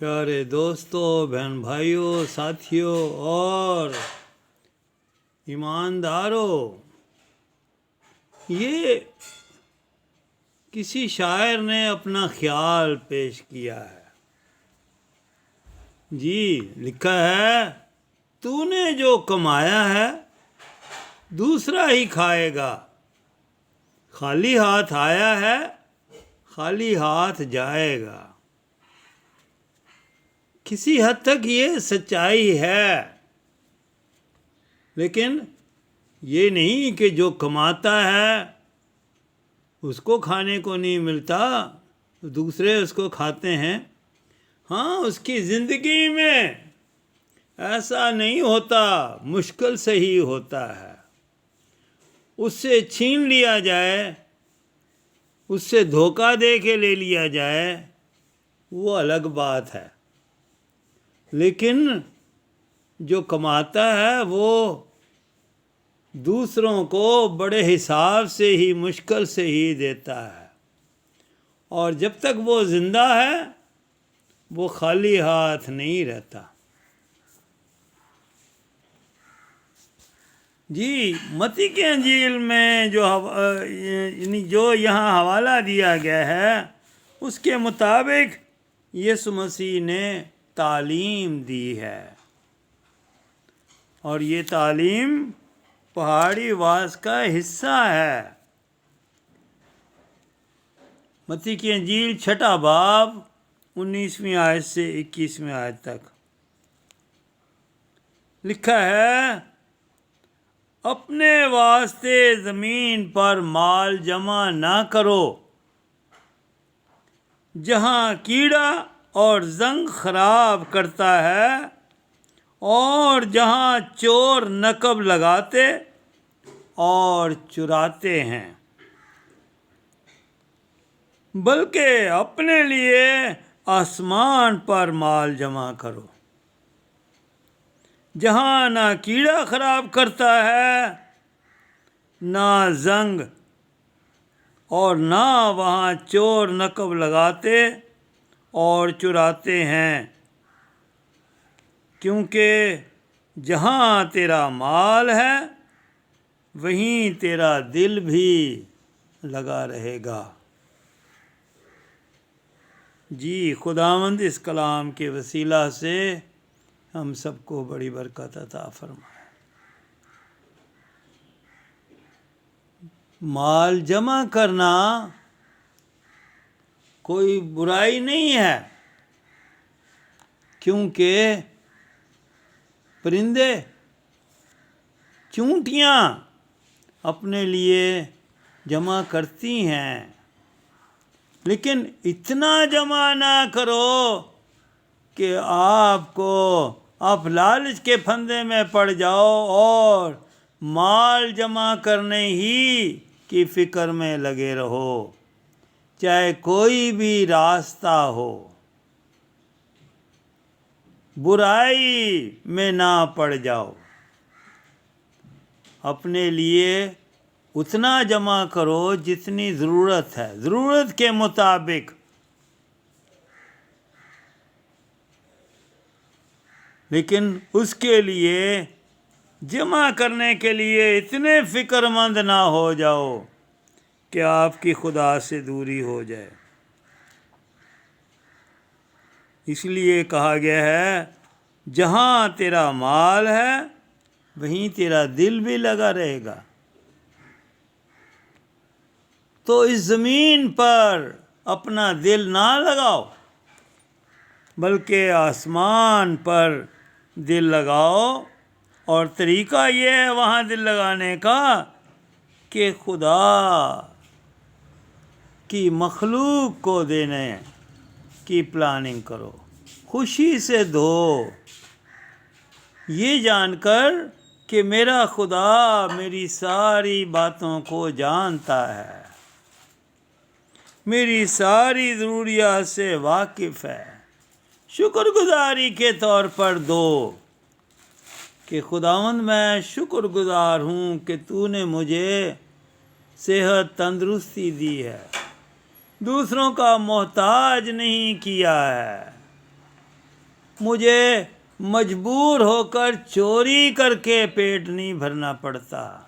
پیارے دوستوں، بہن بھائیوں، ساتھیوں اور ایمانداروں، یہ کسی شاعر نے اپنا خیال پیش کیا ہے۔ جی، لکھا ہے، تو نے جو کمایا ہے دوسرا ہی کھائے گا، خالی ہاتھ آیا ہے خالی ہاتھ جائے گا۔ کسی حد تک یہ سچائی ہے، لیکن یہ نہیں کہ جو کماتا ہے اس کو کھانے کو نہیں ملتا، دوسرے اس کو کھاتے ہیں۔ ہاں، اس کی زندگی میں ایسا نہیں ہوتا، مشکل سے ہی ہوتا ہے۔ اس سے چھین لیا جائے، اس سے دھوکہ دے کے لے لیا جائے، وہ الگ بات ہے۔ لیکن جو کماتا ہے وہ دوسروں کو بڑے حساب سے ہی، مشکل سے ہی دیتا ہے، اور جب تک وہ زندہ ہے وہ خالی ہاتھ نہیں رہتا۔ جی، متی کی انجیل میں جو یہاں حوالہ دیا گیا ہے اس کے مطابق یسوع مسیح نے تعلیم دی ہے، اور یہ تعلیم پہاڑی واعظ کا حصہ ہے۔ متی کی انجیل 6 باب 19ویں آیت سے 21ویں آیت تک لکھا ہے، اپنے واسطے زمین پر مال جمع نہ کرو، جہاں کیڑا اور زنگ خراب کرتا ہے اور جہاں چور نقب لگاتے اور چراتے ہیں، بلکہ اپنے لیے آسمان پر مال جمع کرو، جہاں نہ کیڑا خراب کرتا ہے نہ زنگ، اور نہ وہاں چور نقب لگاتے اور چراتے ہیں، کیونکہ جہاں تیرا مال ہے وہیں تیرا دل بھی لگا رہے گا۔ جی، خداوند اس کلام کے وسیلہ سے ہم سب کو بڑی برکت عطا فرمائے۔ مال جمع کرنا کوئی برائی نہیں ہے، کیونکہ پرندے، چونٹیاں اپنے لیے جمع کرتی ہیں، لیکن اتنا جمع نہ کرو کہ آپ لالچ کے پھندے میں پڑ جاؤ اور مال جمع کرنے ہی کی فکر میں لگے رہو، چاہے کوئی بھی راستہ ہو، برائی میں نہ پڑ جاؤ۔ اپنے لیے اتنا جمع کرو جتنی ضرورت ہے، ضرورت کے مطابق۔ لیکن اس کے لیے، جمع کرنے کے لیے اتنے فکر مند نہ ہو جاؤ کہ آپ کی خدا سے دوری ہو جائے۔ اس لیے کہا گیا ہے، جہاں تیرا مال ہے وہیں تیرا دل بھی لگا رہے گا۔ تو اس زمین پر اپنا دل نہ لگاؤ، بلکہ آسمان پر دل لگاؤ، اور طریقہ یہ ہے وہاں دل لگانے کا کہ خدا کی مخلوق کو دینے کی پلاننگ کرو، خوشی سے دو، یہ جان کر کہ میرا خدا میری ساری باتوں کو جانتا ہے، میری ساری ضروریات سے واقف ہے۔ شکر گزاری کے طور پر دو کہ خداوند، میں شکر گزار ہوں کہ تو نے مجھے صحت، تندرستی دی ہے، دوسروں کا محتاج نہیں کیا ہے، مجھے مجبور ہو کر چوری کر کے پیٹ نہیں بھرنا پڑتا،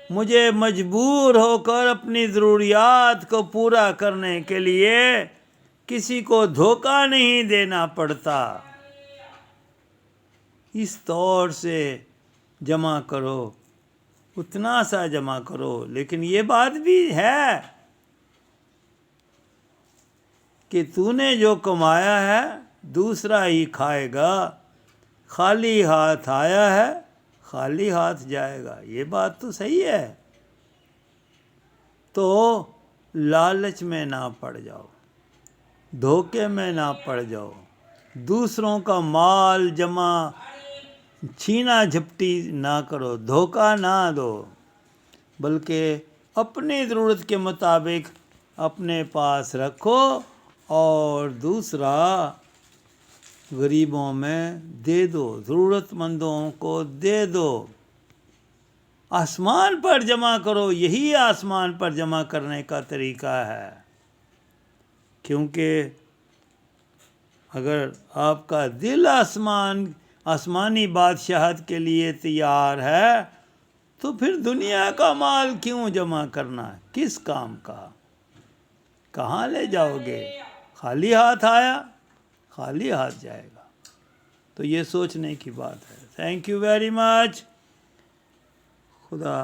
مجھے مجبور ہو کر اپنی ضروریات کو پورا کرنے کے لیے کسی کو دھوکہ نہیں دینا پڑتا۔ اس طور سے جمع کرو، اتنا سا جمع کرو، لیکن یہ بات بھی ہے کہ تو نے جو کمایا ہے دوسرا ہی کھائے گا، خالی ہاتھ آیا ہے خالی ہاتھ جائے گا، یہ بات تو صحیح ہے۔ تو لالچ میں نہ پڑ جاؤ، دھوکے میں نہ پڑ جاؤ، دوسروں کا مال جمع چھینا جھپٹی نہ کرو، دھوکہ نہ دو، بلکہ اپنی ضرورت کے مطابق اپنے پاس رکھو اور دوسرا غریبوں میں دے دو، ضرورت مندوں کو دے دو۔ آسمان پر جمع کرو، یہی آسمان پر جمع کرنے کا طریقہ ہے، کیونکہ اگر آپ کا دل آسمانی بادشاہت کے لیے تیار ہے تو پھر دنیا کا مال کیوں جمع کرنا، کس کام کا، کہاں لے جاؤ گے؟ خالی ہاتھ آیا خالی ہاتھ جائے گا۔ تو یہ سوچنے کی بات ہے۔ Thank you very much. خدا